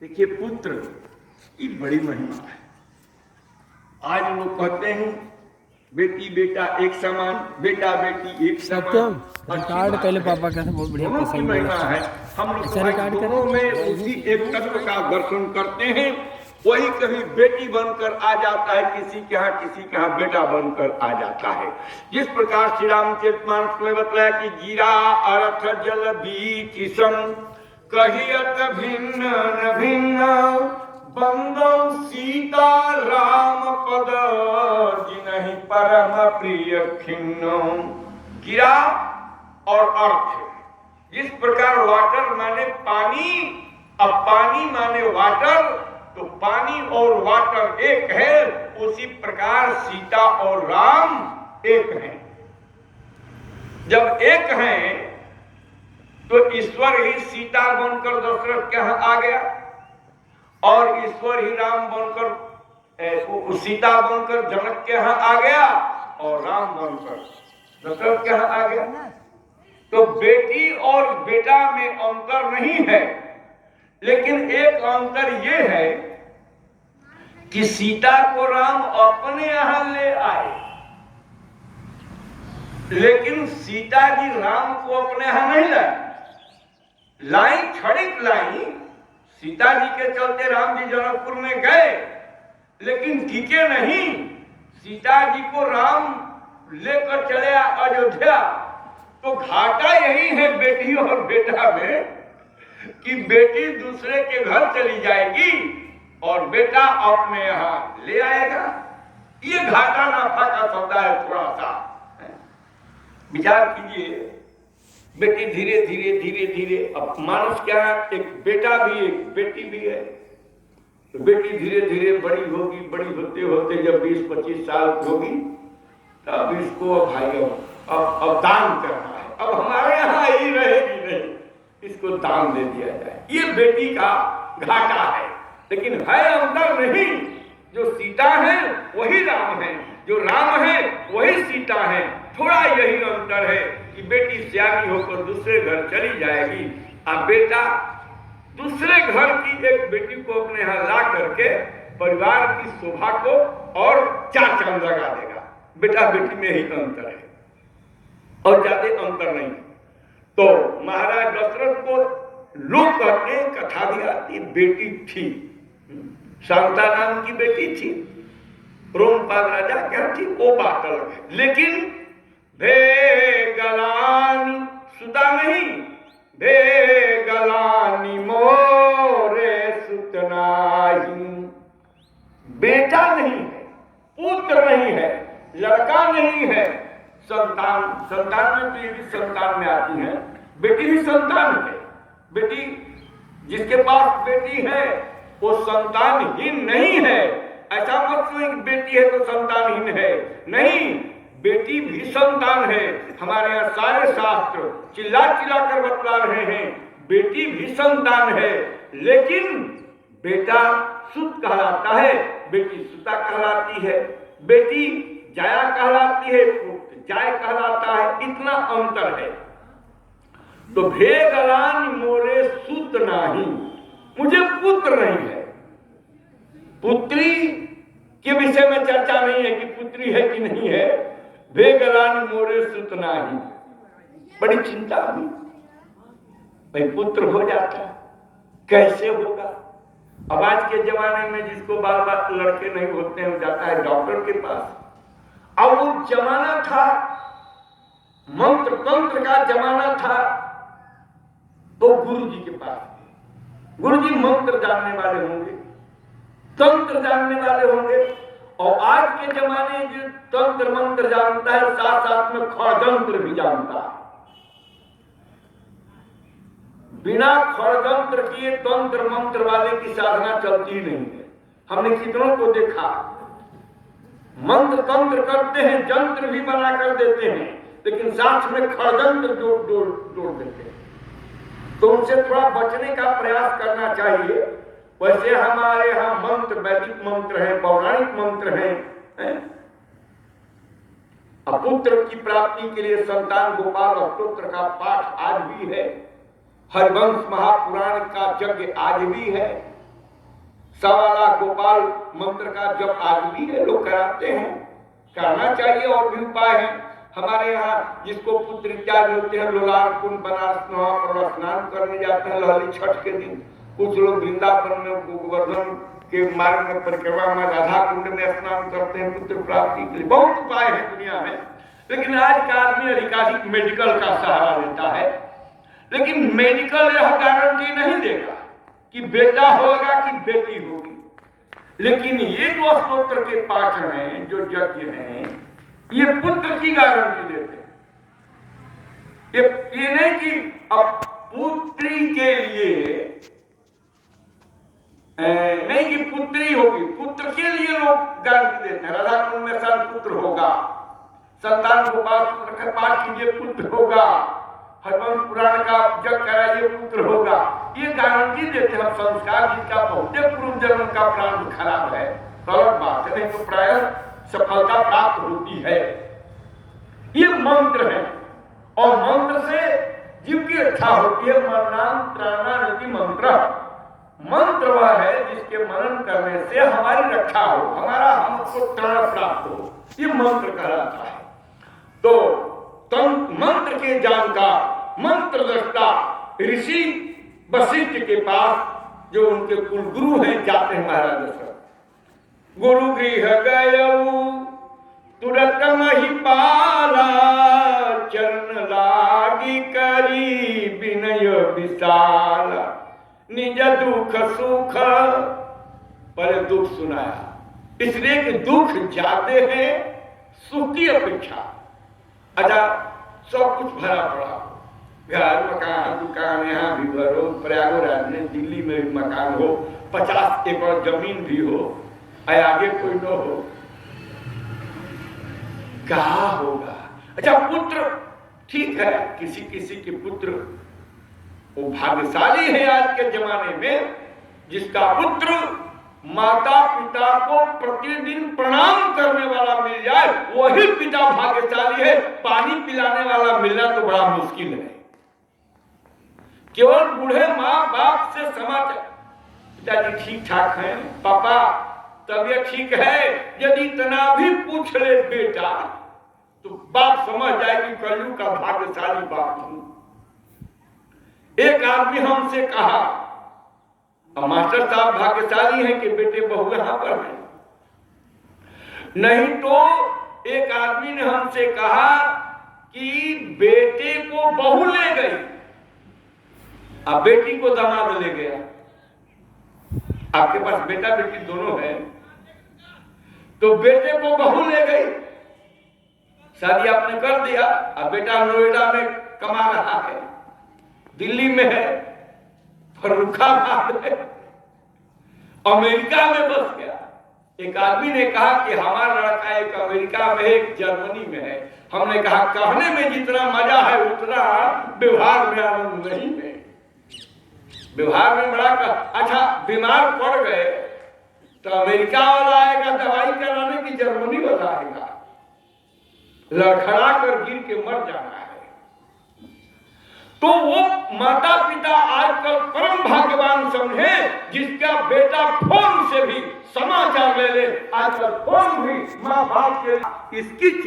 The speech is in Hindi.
देखिए पुत्र की बड़ी महिमा है। आज लोग कहते हैं बेटी बेटा एक समान, बेटा बेटी एक समान। रिकॉर्ड पहले पापा का बहुत बढ़िया दोनों की महिमा है। हम लोग तो भाई दोनों में उसी एक तत्व का दर्शन करते हैं। वही कभी बेटी बनकर आ जाता है, किसी के यहाँ बेटा बनकर आ जाता है। जिस प्रकार श्री रामचरितमानस में बताया कि गिरा अर्थ जल बीच सम कहियत भिन्न न भिन्न बंदो सीता राम पद जिनहि परम प्रिय खिन्न। गिरा और अर्थ, जिस प्रकार वाटर माने पानी, अब पानी माने वाटर, तो पानी और वाटर एक है, उसी प्रकार सीता और राम एक हैं। जब एक हैं तो ईश्वर ही सीता बनकर दशरथ के यहाँ आ गया और ईश्वर ही राम बनकर सीता बनकर जनक के यहाँ आ गया और राम बनकर दशरथ के यहाँ आ गया। तो बेटी और बेटा में अंतर नहीं है, लेकिन एक अंतर यह है कि सीता को राम अपने यहां ले आए, लेकिन सीता जी राम को अपने यहां नहीं लाए। लाई क्षणिक लाई, सीता जी के चलते राम जी जनकपुर में गए, लेकिन टिके नहीं। सीता जी को राम लेकर चले अयोध्या। तो घाटा यही है बेटी और बेटा में कि बेटी दूसरे के घर चली जाएगी और बेटा अपने यहां ले आएगा। ये घाटा नाफा का सौदा है। थोड़ा सा विचार कीजिए। बेटी धीरे धीरे धीरे धीरे, अब मानुष क्या है, एक बेटा भी एक बेटी भी है। तो बेटी धीरे धीरे बड़ी होगी, बड़ी होते होते जब 20-25 साल होगी तब इसको भाई अब दान करना है, अब हमारे यहाँ ही रहेगी नहीं, इसको दान दे दिया जाए। ये बेटी का घाटा है। लेकिन है अंतर नहीं, जो सीता है वही राम है, जो राम है वही सीता है। थोड़ा यही अंतर है कि बेटी त्यागी होकर दूसरे घर चली जाएगी और बेटा दूसरे घर की एक बेटी को अपने यहाँ ला करके परिवार की शोभा को और चार चांद लगा देगा। बेटा बेटी में ही अंतर है और ज्यादा अंतर नहीं। तो महाराज दशरथ को लोग कहते हैं, कथा भी आती, बेटी थी, शांता नाम की बेटी थी, रोमपाल राजा क्या थी वो बात अलग है। लेकिन भेगलानी सुता नहीं, भेगलानी मोरे सुतनाही। बेटा नहीं है, पुत्र नहीं है, लड़का नहीं है, संतान। संतान में तो ये भी संतान में आती है, बेटी भी संतान है। बेटी जिसके पास बेटी है वो संतानहीन नहीं है। ऐसा मत सोचिए बेटी है तो संतानहीन है, नहीं, बेटी भी संतान है। हमारे यहाँ सारे शास्त्र चिल्ला चिल्ला कर बतला रहे हैं, बेटी भी संतान है। लेकिन बेटा सुत कहलाता है, बेटी सुता कहलाती है, बेटी जाया कहलाती है, पुत्र जाय कहलाता है। इतना अंतर है। तो भेगलान मोरे सुत नाही, मुझे पुत्र नहीं है। पुत्री के विषय में चर्चा नहीं है कि पुत्री है कि नहीं है। भेगलान मोरे सुत नाही, बड़ी चिंता हुई, भाई पुत्र हो जाता कैसे होगा। अब आज के जमाने में जिसको बार बार लड़के नहीं होते हैं जाता है डॉक्टर के पास। अब वो जमाना था, मंत्र तंत्र का जमाना था, तो गुरु जी के पास, गुरु जी मंत्र जानने वाले होंगे, तंत्र जानने वाले होंगे। और आज के जमाने जो तंत्र मंत्र जानता है, साथ साथ में खड़गंत्र भी जानता है। बिना खड़गंत्र किए तंत्र मंत्र वाले की साधना चलती नहीं है। हमने कितनों को देखा, मंत्र तंत्र करते हैं, जंत्र भी बना कर देते हैं, लेकिन साथ में खड़गंत्र जोड़ देते हैं। तो उनसे थोड़ा बचने का प्रयास करना चाहिए। वैसे हमारे यहाँ मंत्र वैदिक मंत्र हैं, पौराणिक मंत्र हैं। पुत्र की प्राप्ति के लिए संतान गोपाल अष्टोत्र का पाठ आज भी है, हरिवंश महापुराण का यज्ञ आज भी है। सवा गोपाल मंत्र का जब आज भी है, लोग कराते हैं, करना चाहिए। और भी उपाय है हमारे यहाँ, जिसको पुत्र इत्यादि होते हैं, लोलार कुंड बना स्नान करने जाते हैं लहली छठ के दिन। कुछ लोग वृंदावन में गोवर्धन के मार्ग में परिक्रमा में राधा कुंड में स्नान करते हैं पुत्र प्राप्ति के लिए। बहुत उपाय है दुनिया में, लेकिन आज का आदमी अधिकाधिक मेडिकल का सहारा लेता है। लेकिन मेडिकल यह गारंटी नहीं देगा कि बेटा होगा कि बेटी होगी। लेकिन ये जो स्तोत्र के पाठ हैं, जो यज्ञ हैं, ये पुत्र की गारंटी देते हैं। ये नहीं कि अब पुत्री के लिए नहीं कि पुत्री होगी, पुत्र के लिए लोग गारंटी देते हैं। राधा कुंड में सन पुत्र होगा, संतान गोपाल पुत्र का पाठ कीजिए पुत्र होगा, हरिवंश पुराण का जप कराइए पुत्र होगा। ये गारंटी देते हैं। संस्कार जिसका बहुत पूर्व जन्म का प्रारंभ खराब है, गलत बात है, नहीं तो प्राय सफलता प्राप्त होती है। ये मंत्र है और मंत्र से जीव की रक्षा होती है। मरणांतराणानिति मंत्र, मंत्र वह है जिसके मनन करने से हमारी रक्षा हो, हमारा हमको त्राण प्राप्त हो, ये मंत्र कहलाता है। तो मंत्र के जानकार, मंत्र दृष्टा ऋषि वशिष्ठ के पास, जो उनके कुल गुरु हैं, जाते हैं महाराज दशरथ। गुरु गृह गयऊ तुरत महिपाला, चरण लागी करी विनय विशाल, निज दुख सुख, पर दुख सुनाया, इसलिए कि दुख जाते हैं सुख की अपेक्षा। अच्छा, सब कुछ भरा पड़ा, घर मकान दुकान, यहाँ भी घर हो, प्रयागराज में दिल्ली में भी मकान हो, 50 एकड़ जमीन भी हो, आगे कोई न हो, कहा होगा। अच्छा, पुत्र ठीक है, किसी किसी के पुत्र वो भाग्यशाली है आज के जमाने में, जिसका पुत्र माता पिता को प्रतिदिन प्रणाम करने वाला मिल जाए, वही पिता भाग्यशाली है। पानी पिलाने वाला मिलना तो बड़ा मुश्किल है। केवल बूढ़े माँ बाप से समाचार, पिताजी ठीक ठाक हैं, पापा तबीयत ठीक है, यदि इतना भी पूछ ले बेटा, तो बाप समझ जाए कि कलयुग का भाग्यशाली बाप हूं। एक आदमी हमसे कहा, मास्टर साहब भाग्यशाली हैं कि बेटे बहू यहां पर हैं। नहीं तो एक आदमी ने हमसे कहा कि बेटे को बहू ले गई, अब बेटी को दामाद ले गया। आपके पास बेटा बेटी दोनों है, तो बेटे को बहू ले गई, शादी आपने कर दिया, अब बेटा नोएडा में कमा रहा है, दिल्ली में है, फर्रुखाबाद है, अमेरिका में बस गया। एक आदमी ने कहा कि हमारा लड़का एक अमेरिका में है, एक जर्मनी में है। हमने कहा कहने में जितना मजा है उतना व्यवहार में आनंद नहीं है। व्यवहार में बड़ा अच्छा, बीमार पड़ गए तो अमेरिका वाला आएगा दवाई कराने की, जर्मनी वाला आएगा, लड़खड़ा कर गिर के मर जाना है। तो वो माता पिता आजकल परम भाग्यवान समझे जिसका बेटा फोन से भी समाचार ले ले। आजकल फोन भी माँ बाप के इसकी